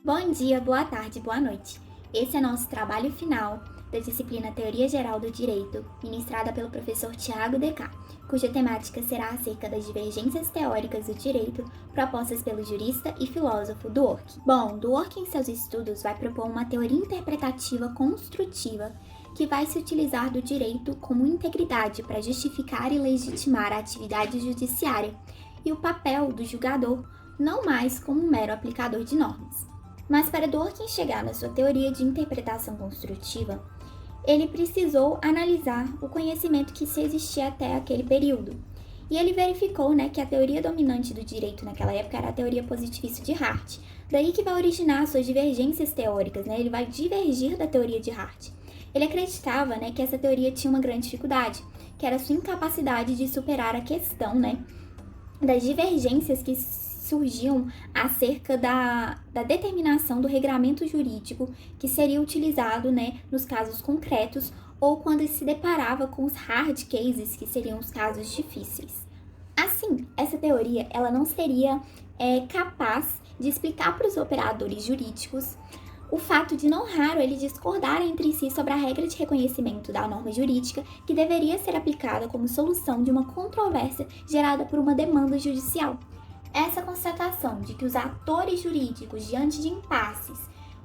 Bom dia, boa tarde, boa noite. Esse é nosso trabalho final da disciplina Teoria Geral do Direito, ministrada pelo professor Tiago Decá, cuja temática será acerca das divergências teóricas do direito propostas pelo jurista e filósofo Dworkin. Dworkin em seus estudos vai propor uma teoria interpretativa construtiva que vai se utilizar do direito como integridade para justificar e legitimar a atividade judiciária e o papel do julgador, não mais como um mero aplicador de normas. Mas para Dworkin chegar na sua teoria de interpretação construtiva, ele precisou analisar o conhecimento que se existia até aquele período. E ele verificou que a teoria dominante do direito naquela época era a teoria positivista de Hart. Daí que vai originar suas divergências teóricas, ele vai divergir da teoria de Hart. Ele acreditava que essa teoria tinha uma grande dificuldade, que era a sua incapacidade de superar a questão das divergências que surgiam acerca da determinação do regramento jurídico que seria utilizado nos casos concretos ou quando se deparava com os hard cases, que seriam os casos difíceis. Assim, essa teoria ela não seria capaz de explicar para os operadores jurídicos o fato de não raro eles discordarem entre si sobre a regra de reconhecimento da norma jurídica que deveria ser aplicada como solução de uma controvérsia gerada por uma demanda judicial. Essa constatação de que os atores jurídicos, diante de impasses,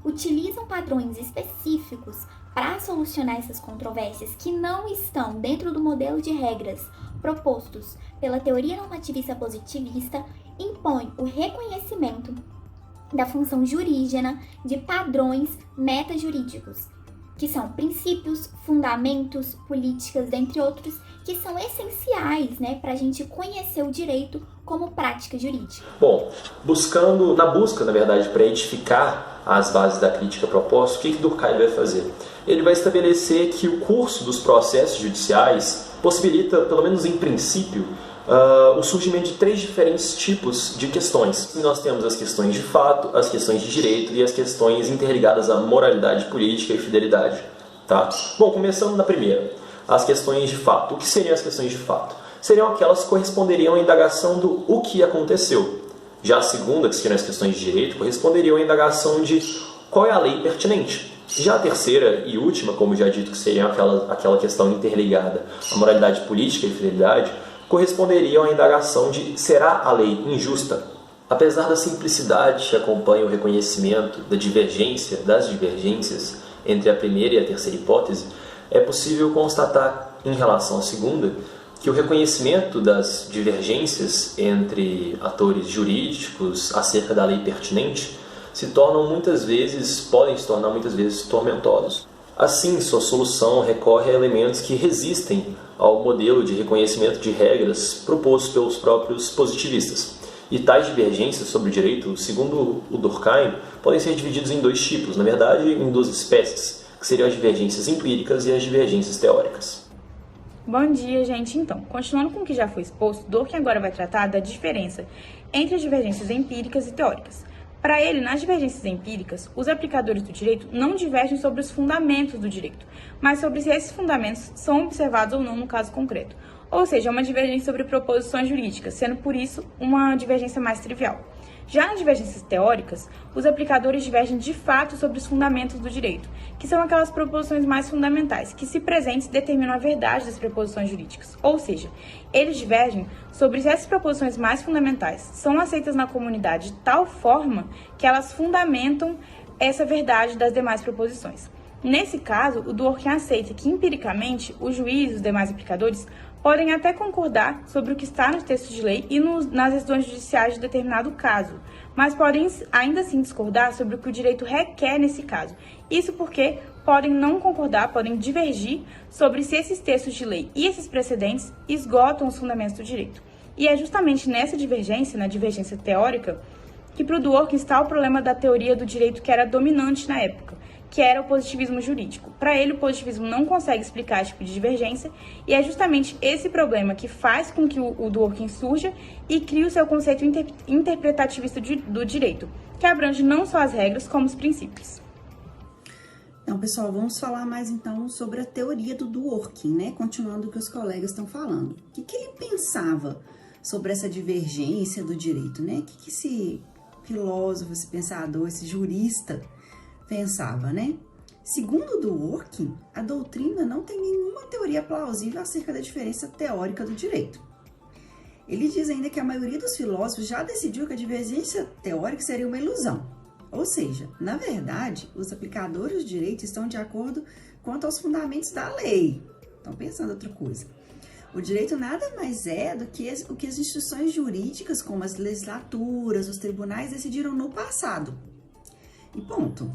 utilizam padrões específicos para solucionar essas controvérsias que não estão dentro do modelo de regras propostos pela teoria normativista positivista, impõe o reconhecimento da função jurígena de padrões metajurídicos, que são princípios, fundamentos, políticas, dentre outros, que são essenciais para a gente conhecer o direito como prática jurídica. Bom, na busca, para edificar as bases da crítica proposta, o que Durkheim vai fazer? Ele vai estabelecer que o curso dos processos judiciais possibilita, pelo menos em princípio, o surgimento de três diferentes tipos de questões. Nós temos as questões de fato, as questões de direito e as questões interligadas à moralidade política e fidelidade. Tá? Bom, começando na primeira, as questões de fato. O que seriam as questões de fato? Seriam aquelas que corresponderiam à indagação do o que aconteceu. Já a segunda, que seriam as questões de direito, corresponderiam à indagação de qual é a lei pertinente. Já a terceira e última, como já dito, que seria aquela questão interligada à moralidade política e fidelidade, corresponderiam à indagação de será a lei injusta? Apesar da simplicidade que acompanha o reconhecimento das divergências entre a primeira e a terceira hipótese, é possível constatar, em relação à segunda, que o reconhecimento das divergências entre atores jurídicos acerca da lei pertinente podem se tornar muitas vezes tormentosos. Assim, sua solução recorre a elementos que resistem ao modelo de reconhecimento de regras proposto pelos próprios positivistas. E tais divergências sobre o direito, segundo o Durkheim, podem ser divididos em dois tipos, na verdade, em duas espécies, que seriam as divergências empíricas e as divergências teóricas. Bom dia, gente. Então, continuando com o que já foi exposto, Dworkin agora vai tratar da diferença entre as divergências empíricas e teóricas. Para ele, nas divergências empíricas, os aplicadores do direito não divergem sobre os fundamentos do direito, mas sobre se esses fundamentos são observados ou não no caso concreto. Ou seja, é uma divergência sobre proposições jurídicas, sendo por isso uma divergência mais trivial. Já nas divergências teóricas, os aplicadores divergem de fato sobre os fundamentos do direito, que são aquelas proposições mais fundamentais, que se presentes determinam a verdade das proposições jurídicas. Ou seja, eles divergem sobre se essas proposições mais fundamentais são aceitas na comunidade de tal forma que elas fundamentam essa verdade das demais proposições. Nesse caso, o Dworkin aceita que, empiricamente, os juízes e os demais aplicadores podem até concordar sobre o que está nos textos de lei e nas decisões judiciais de determinado caso, mas podem ainda assim discordar sobre o que o direito requer nesse caso. Isso porque podem não concordar, podem divergir sobre se esses textos de lei e esses precedentes esgotam os fundamentos do direito. E é justamente nessa divergência, na divergência teórica, que para o Dworkin está o problema da teoria do direito que era dominante na época, que era o positivismo jurídico. Para ele, o positivismo não consegue explicar esse tipo de divergência, e é justamente esse problema que faz com que o Dworkin surja e crie o seu conceito interpretativista do direito, que abrange não só as regras, como os princípios. Então, pessoal, vamos falar mais então sobre a teoria do Dworkin, Continuando o que os colegas estão falando. O que ele pensava sobre essa divergência do direito, O que se filósofo, esse pensador, esse jurista pensava, né? Segundo Dworkin, a doutrina não tem nenhuma teoria plausível acerca da diferença teórica do direito. Ele diz ainda que a maioria dos filósofos já decidiu que a divergência teórica seria uma ilusão. Ou seja, na verdade, os aplicadores do direito estão de acordo quanto aos fundamentos da lei. Estão pensando outra coisa. O direito nada mais é do que o que as instituições jurídicas, como as legislaturas, os tribunais, decidiram no passado. E ponto.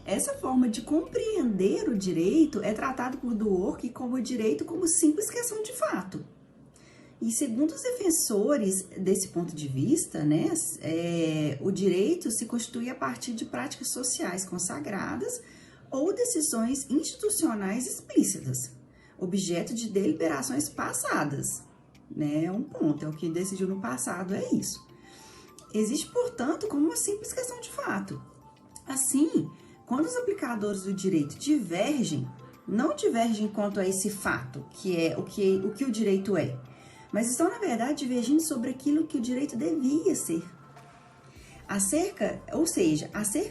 Essa forma de compreender o direito é tratado por Dworkin como direito como simples questão de fato. E segundo os defensores desse ponto de vista, né, o direito se constitui a partir de práticas sociais consagradas ou decisões institucionais explícitas, objeto de deliberações passadas. Né, é um ponto, é o que decidiu no passado, é isso. Existe, portanto, como uma simples questão de fato. Assim, quando os aplicadores do direito divergem, não divergem quanto a esse fato, que é o que o direito é, mas estão, na verdade, divergindo sobre aquilo que o direito devia ser. Acerca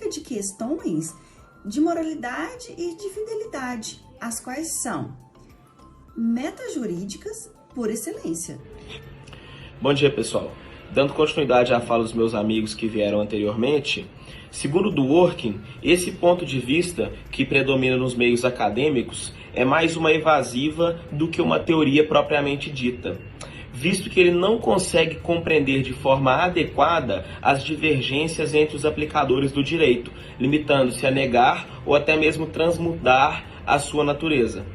de questões de moralidade e de fidelidade, as quais são metajurídicas por excelência. Bom dia, pessoal. Dando continuidade à fala dos meus amigos que vieram anteriormente, segundo Dworkin, esse ponto de vista que predomina nos meios acadêmicos é mais uma evasiva do que uma teoria propriamente dita, visto que ele não consegue compreender de forma adequada as divergências entre os aplicadores do direito, limitando-se a negar ou até mesmo transmudar a sua natureza.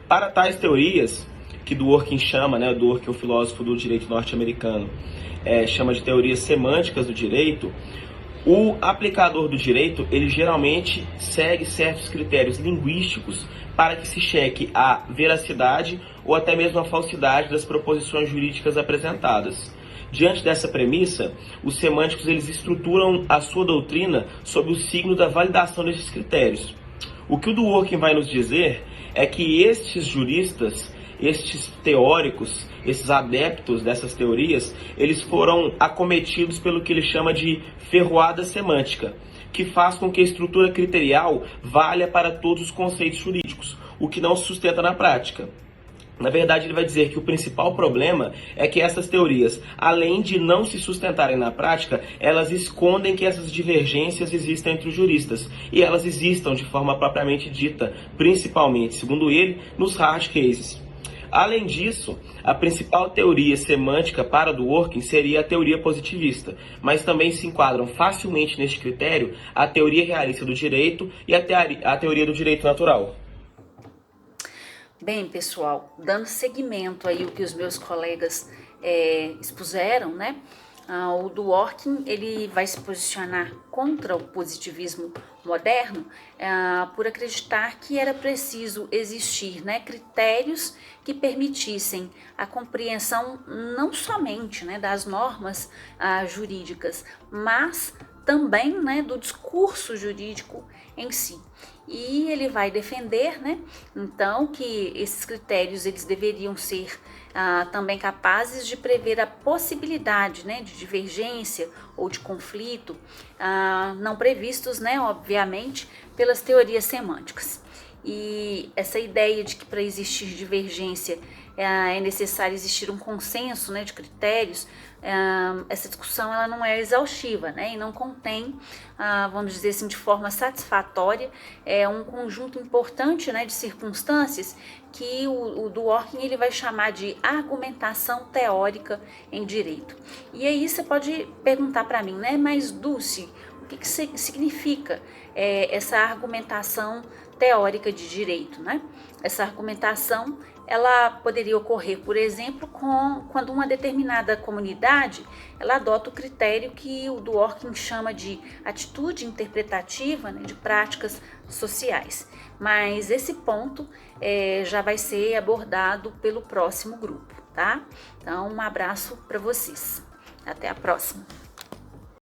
Para tais teorias, que Dworkin chama, Dworkin, o filósofo do direito norte-americano, chama de teorias semânticas do direito, o aplicador do direito, ele geralmente segue certos critérios linguísticos para que se cheque a veracidade ou até mesmo a falsidade das proposições jurídicas apresentadas. Diante dessa premissa, os semânticos eles estruturam a sua doutrina sob o signo da validação desses critérios. O que o Dworkin vai nos dizer é que estes juristas, estes teóricos, esses adeptos dessas teorias, eles foram acometidos pelo que ele chama de ferroada semântica, que faz com que a estrutura criterial valha para todos os conceitos jurídicos, o que não se sustenta na prática. Na verdade, ele vai dizer que o principal problema é que essas teorias, além de não se sustentarem na prática, elas escondem que essas divergências existem entre os juristas, e elas existam de forma propriamente dita, principalmente, segundo ele, nos hard cases. Além disso, a principal teoria semântica para Dworkin seria a teoria positivista, mas também se enquadram facilmente neste critério a teoria realista do direito e a teoria do direito natural. Bem, pessoal, dando seguimento aí o que os meus colegas expuseram, né? O Dworkin, ele vai se posicionar contra o positivismo moderno por acreditar que era preciso existir, né, critérios que permitissem a compreensão não somente, né, das normas jurídicas, mas também, né, do discurso jurídico em si. E ele vai defender, né, então, que esses critérios eles deveriam ser também capazes de prever a possibilidade, né, de divergência ou de conflito, não previstos, né, obviamente, pelas teorias semânticas. E essa ideia de que para existir divergência é necessário existir um consenso, né, de critérios, essa discussão ela não é exaustiva, né, e não contém, vamos dizer assim, de forma satisfatória, um conjunto importante, né, de circunstâncias que o Dworkin ele vai chamar de argumentação teórica em direito. E aí você pode perguntar para mim, né, mas Dulce, o que significa essa argumentação teórica de direito, né? Essa argumentação ela poderia ocorrer, por exemplo, quando uma determinada comunidade ela adota o critério que o Dworkin chama de atitude interpretativa, né, de práticas sociais. Mas esse ponto já vai ser abordado pelo próximo grupo, tá? Então, um abraço para vocês. Até a próxima.